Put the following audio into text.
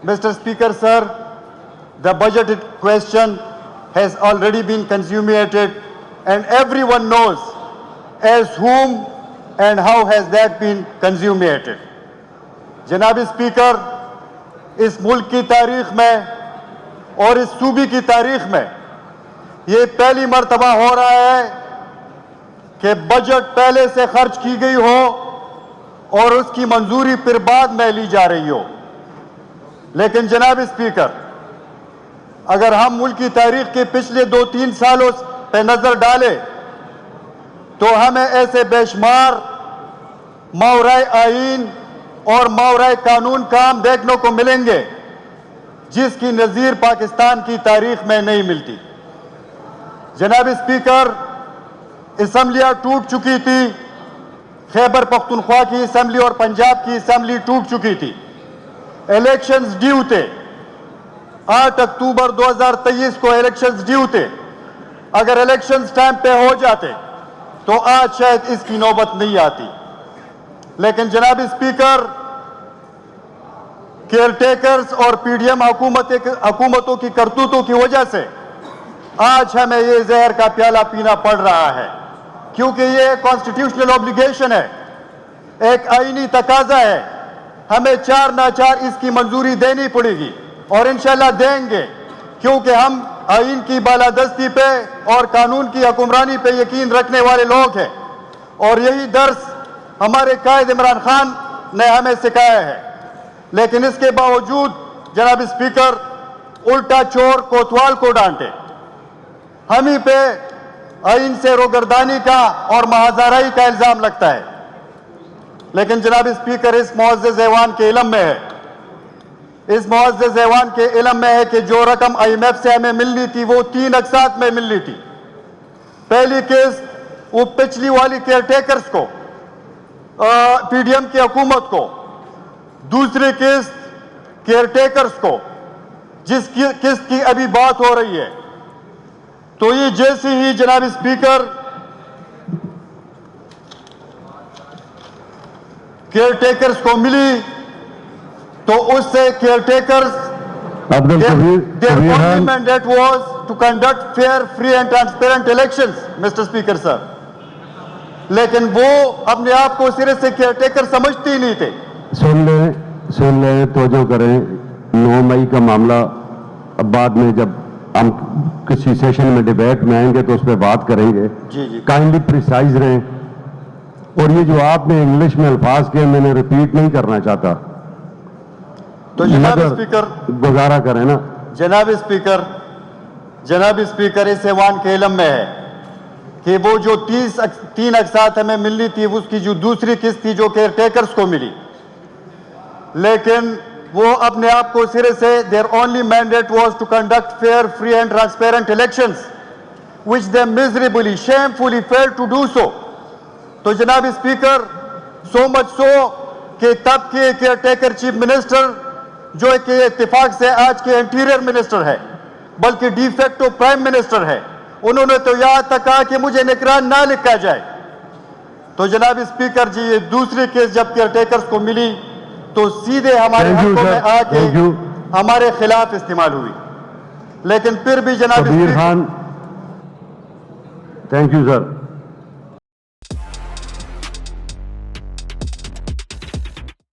Mr. Speaker, sir, the budget question has already been consummated and everyone knows as whom and how has that been consummated. जनाब speaker, इस मुल्क की तारीख में और इस सूबे की तारीख में ये पहली मर्तबा हो रहा है कि बजट पहले से खर्च की गई हो और उसकी मंजूरी फिर बाद में ली जा रही हो। लेकिन जनाब स्पीकर, अगर हम मुल्क की तारीख के पिछले 2-3 सालों पे नजर डालें तो हमें ऐसे बेशुमार मावराए आईन और मावराए कानून काम देखने को मिलेंगे जिसकी नज़ीर पाकिस्तान की तारीख में नहीं मिलती। जनाब स्पीकर, असम्बलियाँ टूट चुकी थी, खैबर पख्तूनख्वा की असम्बली और पंजाब की असम्बली टूट चुकी थी। इलेक्शंस ड्यू थे, 8 अक्टूबर 2023 को इलेक्शंस ड्यू थे। अगर इलेक्शंस टाइम पे हो जाते तो आज शायद इसकी नौबत नहीं आती। लेकिन जनाब स्पीकर, केयरटेकर्स और पीडीएम हुकूमतों की करतूतों की वजह से आज हमें ये जहर का प्याला पीना पड़ रहा है, क्योंकि ये कॉन्स्टिट्यूशनल ऑब्लिगेशन है, एक आईनी तकाजा है। हमें 4 ना 4 इसकी मंजूरी देनी पड़ेगी और इंशाल्लाह देंगे, क्योंकि हम आईन की बालादस्ती पे और कानून की हुक्मरानी पे यकीन रखने वाले लोग हैं और यही दर्स हमारे कायद इमरान खान ने हमें सिखाया है। लेकिन इसके बावजूद जनाब स्पीकर, उल्टा चोर कोतवाल को डांटे, हम ही पे आईन से रोगर्दानी का और महाजाराई का इल्जाम लगता है। लेकिन जनाब स्पीकर, इस मुअज़्ज़ज़ ऐवान के इल्म में है, इस मुअज़्ज़ज़ ऐवान के इल्म में है कि जो रकम IMF से हमें मिलनी थी वो 3 अक़सात में मिलनी थी। पहली केस वो पिछली वाली केयरटेकर्स को, पीडीएम की हुकूमत को, दूसरी किस्त केयरटेकर्स को, जिस किस्त की अभी बात हो रही है। तो ये जैसे ही जनाब स्पीकर केयरटेकर्स को मिली तो उससे caretakers their only mandate was to conduct fair, free and transparent elections, Mr. Speaker sir. लेकिन वो अपने आप को सिरे से केयरटेकर समझते ही नहीं थे। सुन ले तवज्जो करें, 9 मई का मामला अब बाद में जब हम किसी सेशन में डिबेट में आएंगे तो उस पर बात करेंगे। जी। काइंडली प्रिसाइज रहें, और ये जो आपने इंग्लिश में अल्फाज के मैंने रिपीट नहीं करना चाहता, तो जनाब स्पीकर गुजारा करें ना। जनाब स्पीकर, इस ऐवान के इल्म में है कि वो जो 3 अक़सात हमें मिलनी थी उसकी जो दूसरी किस्त थी जो केयरटेकर्स को मिली, लेकिन वो अपने आप को सिरे से their only mandate was to conduct fair, free and transparent elections, which they miserably, shamefully failed to do so. तो जनाब स्पीकर, so much so कि तब के केयरटेकर चीफ मिनिस्टर जो कि इत्तेफाक से आज के इंटीरियर मिनिस्टर है, बल्कि डिफेक्टो प्राइम मिनिस्टर है, उन्होंने तो यहाँ तक कहा कि मुझे निगरान ना लिखा जाए। तो जनाब स्पीकर जी, ये दूसरी केस जब केयरटेकर्स को मिली तो सीधे हमारे हकों में आके हमारे खिलाफ इस्तेमाल हुई। लेकिन फिर भी जनाब Kabir Khan, thank you sir.